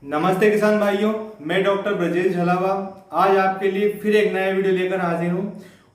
नमस्ते किसान भाइयों, मैं डॉक्टर ब्रजेश झलावा आज आपके लिए फिर एक नया वीडियो लेकर हाजिर हूँ।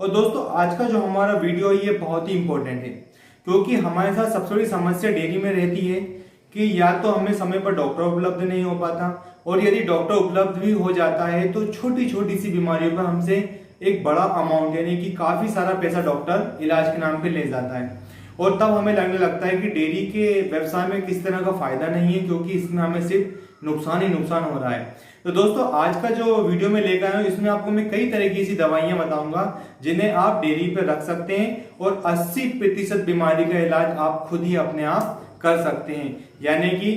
और दोस्तों, आज का जो हमारा वीडियो है ये बहुत ही इंपॉर्टेंट है, क्योंकि हमारे साथ सबसे बड़ी समस्या डेयरी में रहती है कि या तो हमें समय पर डॉक्टर उपलब्ध नहीं हो पाता, और यदि डॉक्टर उपलब्ध भी हो जाता है तो छोटी छोटी सी बीमारियों पर हमसे एक बड़ा अमाउंट यानी कि काफी सारा पैसा डॉक्टर इलाज के नाम पे ले जाता है। और तब हमें लगने लगता है कि डेयरी के व्यवसाय में किस तरह का फायदा नहीं है, क्योंकि इसमें हमें सिर्फ नुकसान ही नुकसान हो रहा है। तो दोस्तों, आज का जो वीडियो में लेकर आया हूँ इसमें आपको मैं कई तरह की ऐसी दवाइयां बताऊंगा जिन्हें आप डेयरी पे रख सकते हैं और 80% बीमारी का इलाज आप खुद ही अपने आप कर सकते हैं। यानी कि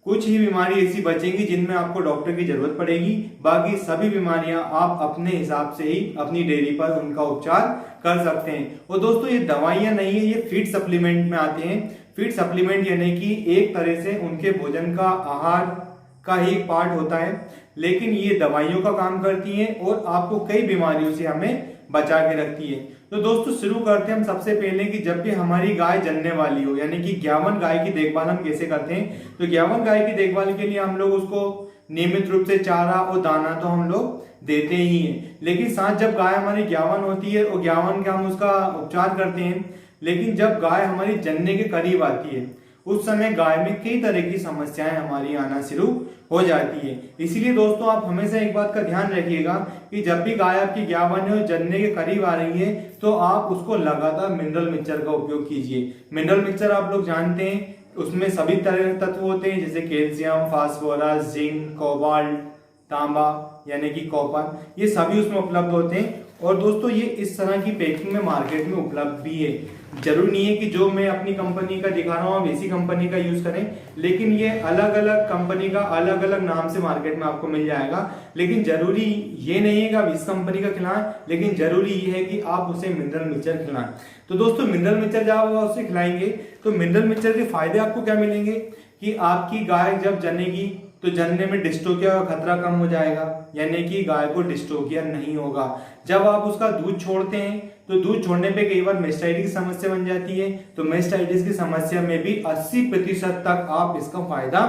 कुछ ही बीमारी ऐसी बचेंगी जिनमें आपको डॉक्टर की जरूरत पड़ेगी, बाकी सभी बीमारियां आप अपने हिसाब से ही अपनी डेयरी पर उनका उपचार कर सकते हैं। और दोस्तों, ये दवाइयां नहीं है, ये फीड सप्लीमेंट में आते हैं। फीड सप्लीमेंट यानी कि एक तरह से उनके भोजन का आहार का ही एक पार्ट होता है, लेकिन ये दवाइयों का काम करती हैं और आपको कई बीमारियों से हमें बचा के रखती है। तो दोस्तों, शुरू करते हैं हम सबसे पहले कि जब भी हमारी गाय जनने वाली हो, यानी कि ग्यावन गाय की देखभाल हम कैसे करते हैं। तो ग्यावन गाय की देखभाल के लिए हम लोग उसको नियमित रूप से चारा और दाना तो हम लोग देते ही हैं, लेकिन साथ जब गाय हमारी ग्यावन होती है और ग्यावन का हम उसका उपचार करते हैं, लेकिन जब गाय हमारी जनने के करीब आती है उस समय गाय में कई तरह की समस्याएं हमारी आना शुरू हो जाती है। इसीलिए दोस्तों, आप हमेशा एक बात का ध्यान रखिएगा कि जब भी गाय आपकी ग्यावन है और जनने के करीब आ रही है तो आप उसको लगातार मिनरल मिक्सचर का उपयोग कीजिए। मिनरल मिक्सचर आप लोग जानते हैं, उसमें सभी तरह के तत्व होते हैं, जैसे कैल्शियम, फास्फोरस, जिंक, कोबाल्ट, तांबा यानी कि कॉपर, ये सभी उसमें उपलब्ध होते हैं। और दोस्तों, ये इस तरह की पैकिंग में मार्केट में उपलब्ध भी है। जरूरी नहीं है कि जो मैं अपनी कंपनी का दिखा रहा हूँ आप इसी कंपनी का यूज करें, लेकिन ये अलग अलग कंपनी का अलग अलग नाम से मार्केट में आपको मिल जाएगा। लेकिन जरूरी ये नहीं है कि आप इस कंपनी का खिलाएं, लेकिन जरूरी ये है कि आप उसे मिनरल मिक्सचर खिलाएं। तो दोस्तों, मिनरल मिक्सचर जब आप उसे खिलाएंगे तो मिनरल मिक्सचर के फायदे आपको क्या मिलेंगे कि आपकी गाय जब जनेगी तो जनने में डिस्टोकिया का खतरा कम हो जाएगा, यानी कि गाय को डिस्टोकिया नहीं होगा। जब आप उसका दूध छोड़ते हैं तो दूध छोड़ने पे कई बार मेस्टाइटिस की समस्या बन जाती है, तो मेस्टाइटिस की समस्या में भी 80% तक आप इसका फायदा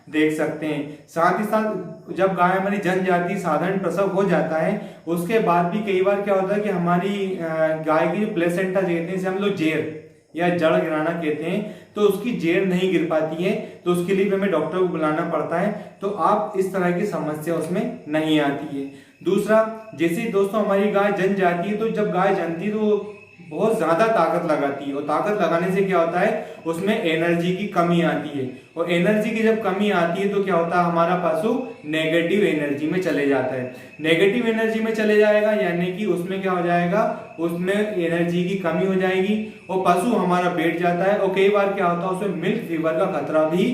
देख सकते हैं। साथ ही साथ जब गाय हमारी जन जाती है, साधारण प्रसव हो जाता है, उसके बाद भी कई बार क्या होता है कि हमारी गाय की जो प्लेसेंटा कहते हैं, जिसे हम लोग जेर या जड़ गिराना कहते हैं, तो उसकी जेर नहीं गिर पाती है, तो उसके लिए हमें डॉक्टर को बुलाना पड़ता है। तो आप इस तरह की समस्या उसमें नहीं आती है। दूसरा, जैसे दोस्तों हमारी गाय जन जाती है, तो जब गाय जनती है तो बहुत ज्यादा ताकत लगाती है, और ताकत लगाने से क्या होता है, उसमें एनर्जी की कमी आती है, और एनर्जी की जब कमी आती है तो क्या होता है, हमारा पशु नेगेटिव एनर्जी में चले जाता है। नेगेटिव एनर्जी में चले जाएगा यानी कि उसमें क्या हो जाएगा, उसमें एनर्जी की कमी हो जाएगी और पशु हमारा बैठ जाता है, और कई बार क्या होता है उसमें मिल्क फीवर का खतरा भी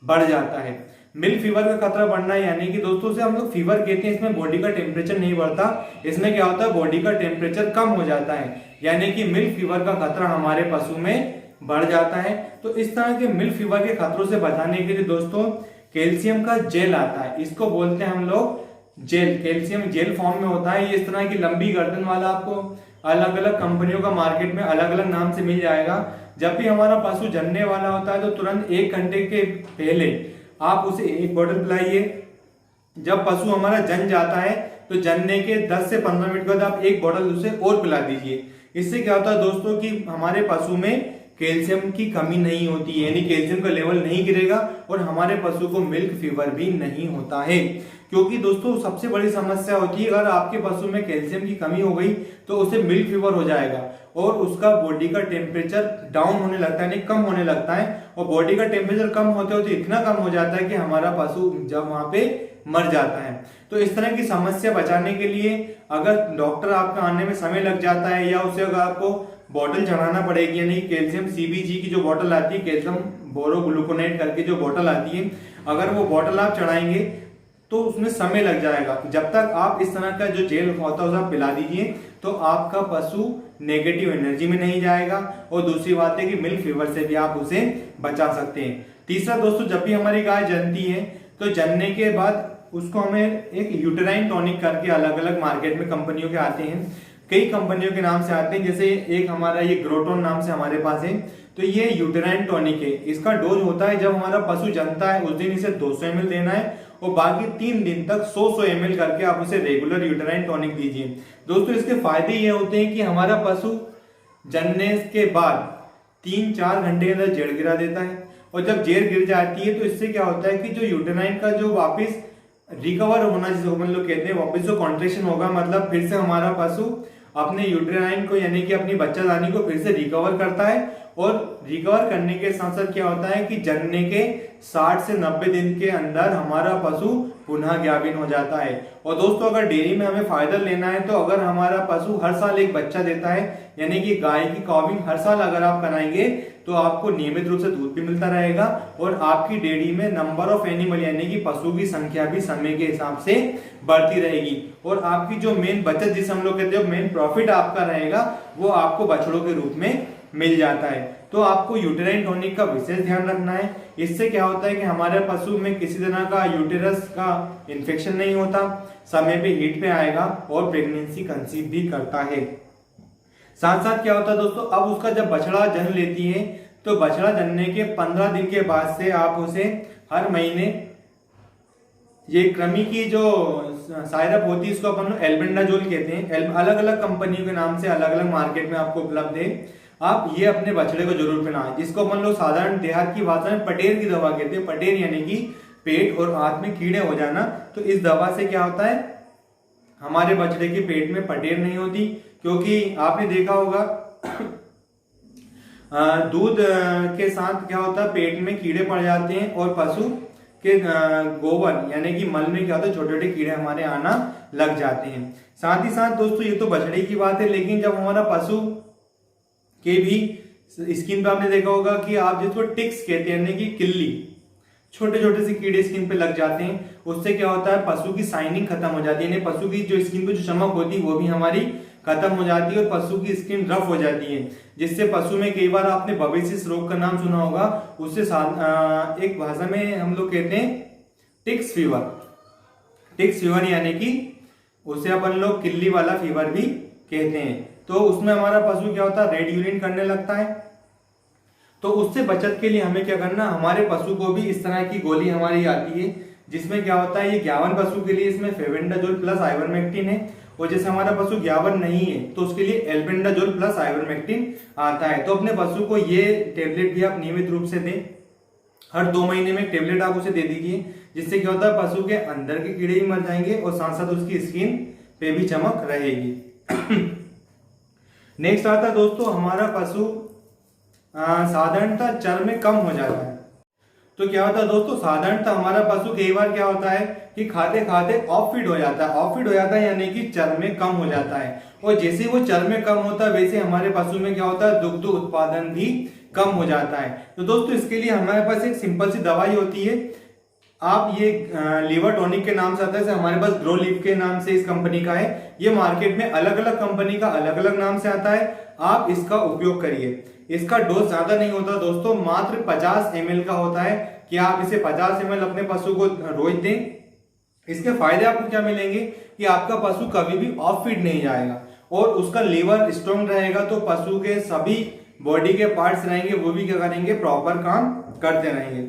बढ़ जाता है। मिल्क फीवर का खतरा बढ़ना यानी कि दोस्तों से हम लोग फीवर कहते हैं, इसमें बॉडी का टेम्परेचर नहीं बढ़ता, इसमें क्या होता है बॉडी का टेम्परेचर कम हो जाता है, यानी कि मिल्क फीवर का खतरा हमारे पशु में बढ़ जाता है। तो इस तरह के मिल्क फीवर के खतरों से बचाने के लिए दोस्तों कैल्शियम का जेल आता है, इसको बोलते हैं हम लोग जेल। कैल्शियम जेल फॉर्म में होता है, ये इस तरह की लंबी गर्दन वाला आपको अलग अलग कंपनियों का मार्केट में अलग अलग नाम से मिल जाएगा। जब भी हमारा पशु जनने वाला होता है तो तुरंत 1 घंटे के पहले आप उसे 1 बोतल पिलाइए। जब पशु हमारा जन जाता है तो जनने के 10 से 15 मिनट के बाद आप 1 बोतल उसे और पिला दीजिए। इससे क्या होता है दोस्तों कि हमारे पशु में कैल्शियम की कमी नहीं होती है, यानी कैल्शियम का लेवल नहीं गिरेगा और हमारे पशु को मिल्क फीवर भी नहीं होता है। क्योंकि दोस्तों सबसे बड़ी समस्या होती है, अगर आपके पशु में कैल्शियम की कमी हो गई तो उसे मिल्क फीवर हो जाएगा और उसका बॉडी का टेम्परेचर डाउन होने लगता है, यानी कम होने लगता है, और बॉडी का टेम्परेचर कम होते होते इतना कम हो जाता है कि हमारा पशु जब वहां पे मर जाता है। तो इस तरह की समस्या बचाने के लिए अगर डॉक्टर आपका आने में समय लग जाता है या उसे अगर आपको बॉटल चढ़ाना पड़ेगी, यानी कैल्शियम सीबीजी की जो बॉटल आती है, कैल्शियम बोरोग्लूकोनेट करके जो बॉटल आती है, अगर वो बॉटल आप चढ़ाएंगे तो उसमें समय लग जाएगा। जब तक आप इस तरह का जो जेल होता है उसे आप पिला दीजिए तो आपका पशु नेगेटिव एनर्जी में नहीं जाएगा, और दूसरी बात है कि मिल्क फीवर से भी आप उसे बचा सकते हैं। तीसरा दोस्तों, जब भी हमारी गाय जनती है तो जनने के बाद उसको हमें एक यूटेराइन टॉनिक करके अलग अलग मार्केट में कंपनियों के आते हैं, कई कंपनियों के नाम से आते हैं, जैसे एक हमारा ये ग्रोटोन नाम से हमारे पास है। तो ये यूटेराइन टॉनिक है, इसका डोज होता है जब हमारा पशु जनता है उस दिन इसे 200 ml देना है, और बाकी 3 दिन तक 100 ml करके आप उसे रेगुलर यूटेराइन टॉनिक दीजिए। दोस्तों इसके फायदे ये होते हैं कि हमारा पशु जन्ने के बाद 3-4 घंटे के अंदर जेड़ गिरा देता है, और जब जेड़ गिर जाती है तो इससे क्या होता है कि जो यूटेराइन का जो वापस रिकवर होना जिसे हम लोग कहते हैं, वापस जो कॉन्ट्रेक्शन होगा, मतलब फिर से हमारा पशु अपने यूटेराइन को यानी कि अपनी बच्चादानी को फिर से रिकवर करता है। और रिकवर करने के साथ साथ क्या होता है कि जन्ने के 60 से 90 दिन के अंदर हमारा पशु पुनः गाभिन हो जाता है। और दोस्तों अगर डेयरी में हमें फायदा लेना है तो अगर हमारा पशु हर साल एक बच्चा देता है, यानी कि गाय की काविंग हर साल अगर आप कराएंगे तो आपको नियमित रूप से दूध भी मिलता रहेगा और आपकी डेयरी में नंबर ऑफ एनिमल यानी कि पशु की संख्या भी समय के हिसाब से बढ़ती रहेगी। और आपकी जो मेन बचत जिसे हम लोग कहते हैं, मेन प्रॉफिट आपका रहेगा, वो आपको बछड़ों के रूप में मिल जाता है। तो आपको यूटेराइन टॉनिक का विशेष ध्यान रखना है। इससे क्या होता है कि हमारे पशु में किसी तरह का यूटेरस का इन्फेक्शन नहीं होता, समय पे हीट पे आएगा और प्रेगनेंसी कंसीव भी करता है। साथ साथ क्या होता है दोस्तों, अब उसका जब बछड़ा जन्म लेती है तो बछड़ा जनने के 15 दिन के बाद से आप उसे हर महीने ये कृमि की जो साइरप होती है इसको अपन लोग एल्बेंडाजोल कहते हैं, अलग अलग कंपनियों के नाम से अलग अलग मार्केट में आपको उपलब्ध है। आप ये अपने बछड़े को जरूर पिलाएं, जिसको अपन लोग साधारण देहात की भाषा में पटेर की दवा कहते हैं। पटेर यानी कि पेट और आंत में कीड़े हो जाना। तो इस दवा से क्या होता है, हमारे बछड़े के पेट में पटेर नहीं होती, क्योंकि आपने देखा होगा दूध के साथ क्या होता है, पेट में कीड़े पड़ जाते हैं और पशु के गोबर यानी कि मल में क्या होता है, छोटे छोटे कीड़े हमारे आना लग जाते हैं। साथ ही साथ दोस्तों ये तो बछड़े की बात है, लेकिन जब हमारा पशु के भी स्किन पे आपने देखा होगा कि आप जिसको टिक्स कहते हैं यानी कि किल्ली, छोटे छोटे से कीड़े स्किन पे लग जाते हैं, उससे क्या होता है पशु की शाइनिंग खत्म हो जाती है, यानी पशु की जो स्किन पे जो चमक होती है वो भी हमारी खत्म हो जाती है और पशु की स्किन रफ हो जाती है, जिससे पशु में कई बार आपने बवेसिस रोग का नाम सुना होगा, उससे एक भाषा में हम लोग कहते हैं टिक्स फीवर। टिक्स फीवर यानी कि उसे अपन लोग किल्ली वाला फीवर भी कहते हैं। तो उसमें हमारा पशु क्या होता है, रेड यूरिन करने लगता है। तो उससे बचत के लिए हमें क्या करना, हमारे पशु को भी इस तरह की गोली हमारी आती है, जिसमें क्या होता है, ये ज्ञावन पशु के लिए इसमें फेबेंडाजोल प्लस आइवरमेक्टिन है, और जैसे हमारा पशु ज्ञावन नहीं है तो उसके लिए एल्बेंडाजोल प्लस आइवरमेक्टिन आता है। तो अपने पशु को ये टेबलेट भी आप नियमित रूप से दें, हर 2 महीने में टेबलेट आप उसे दे दीजिए, जिससे क्या होता है पशु के अंदर के कीड़े भी मर जाएंगे और साथ साथ उसकी स्किन पे भी चमक रहेगी। नेक्स्ट आता है दोस्तों, हमारा पशु साधारणतः चर में कम हो जाता है। तो क्या होता है दोस्तों, साधारणतः हमारा पशु कई बार क्या होता है कि खाते खाते ऑफ फीड हो जाता है। ऑफ फीड हो जाता है यानी कि चर में कम हो जाता है, और जैसे वो चर में कम होता है वैसे हमारे पशु में क्या होता है, दुग्ध उत्पादन भी कम हो जाता है। तो दोस्तों इसके लिए हमारे पास एक सिंपल सी दवाई होती है, आप ये लीवर टॉनिक के नाम से आता है, हमारे पास ग्रो लीव के नाम से इस कंपनी का है। ये मार्केट में अलग अलग कंपनी का अलग अलग नाम से आता है, आप इसका उपयोग करिए। इसका डोज ज्यादा नहीं होता दोस्तों, मात्र 50 ml का होता है कि आप इसे 50 ml अपने पशु को रोज दें। इसके फायदे आपको क्या मिलेंगे कि आपका पशु कभी भी ऑफ फीड नहीं जाएगा और उसका लीवर स्ट्रॉन्ग रहेगा, तो पशु के सभी बॉडी के पार्ट्स रहेंगे वो भी क्या करेंगे, प्रॉपर काम करते रहेंगे।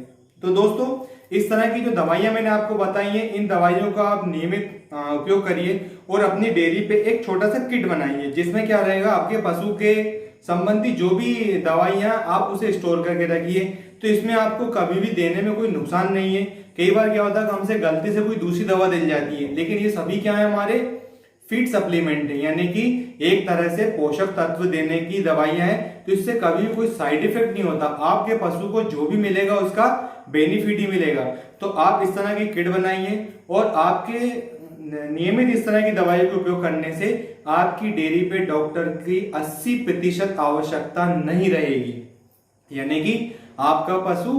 तो दोस्तों इस तरह की जो दवाइयां मैंने आपको बताई हैं, इन दवाइयों का आप नियमित उपयोग करिए और अपनी डेयरी पे एक छोटा सा किट बनाइए, जिसमें क्या रहेगा, आपके पशु के संबंधी जो भी दवाइयां आप उसे स्टोर करके रखिए। तो इसमें आपको कभी भी देने में कोई नुकसान नहीं है। कई बार क्या होता है हमसे गलती से कोई दूसरी दवा दे जाती है, लेकिन ये सभी क्या है, हमारे फीड सप्लीमेंट है, यानी कि एक तरह से पोषक तत्व देने की दवाइयां हैं। तो इससे कभी भी कोई साइड इफेक्ट नहीं होता, आपके पशु को जो भी मिलेगा उसका बेनिफिट ही मिलेगा। तो आप इस तरह की किट बनाइए और आपके नियमित इस तरह की दवाई का उपयोग करने से आपकी डेयरी पे डॉक्टर की 80% आवश्यकता नहीं रहेगी, यानी कि आपका पशु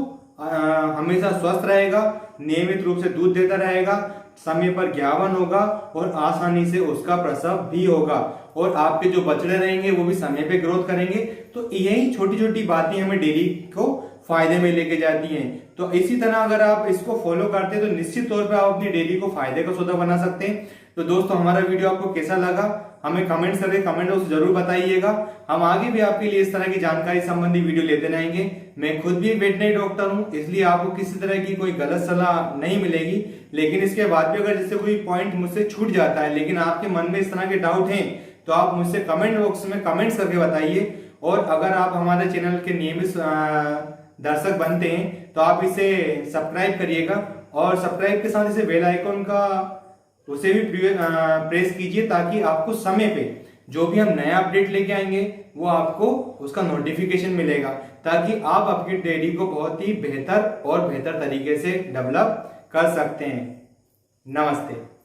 हमेशा स्वस्थ रहेगा, नियमित रूप से दूध देता रहेगा, समय पर ज्ञावन होगा और आसानी से उसका प्रसव भी होगा, और आपके जो बछड़े रहेंगे वो भी समय पे ग्रोथ करेंगे। तो यही छोटी छोटी बातें हमें डेयरी को फायदे में लेके जाती हैं। तो इसी तरह अगर आप इसको फॉलो करते हैं तो निश्चित तौर पे आप अपनी डेयरी को फायदे का सौदा बना सकते हैं। तो दोस्तों हमारा वीडियो आपको कैसा लगा हमें कमेंट्स करके कमेंट बॉक्स जरूर बताइएगा। हम आगे भी आपके लिए इस तरह की जानकारी संबंधी वीडियो लेते रहेंगे। मैं खुद भी एक वेटनरी डॉक्टर हूं, इसलिए आपको किसी तरह की कोई गलत सलाह नहीं मिलेगी। लेकिन इसके बाद भी अगर जैसे कोई पॉइंट मुझसे छूट जाता है, लेकिन आपके मन में इस तरह के डाउट हैं, तो आप मुझसे कमेंट बॉक्स में कमेंट्स करके बताइए। और अगर आप हमारे चैनल के नियमित दर्शक बनते हैं तो आप इसे सब्सक्राइब करिएगा, और सब्सक्राइब के साथ इसे बेल आइकन का उसे भी प्रेस कीजिए, ताकि आपको समय पे जो भी हम नया अपडेट लेके आएंगे वो आपको उसका नोटिफिकेशन मिलेगा, ताकि आप आपकी डेयरी को बहुत ही बेहतर और बेहतर तरीके से डेवलप कर सकते हैं। नमस्ते।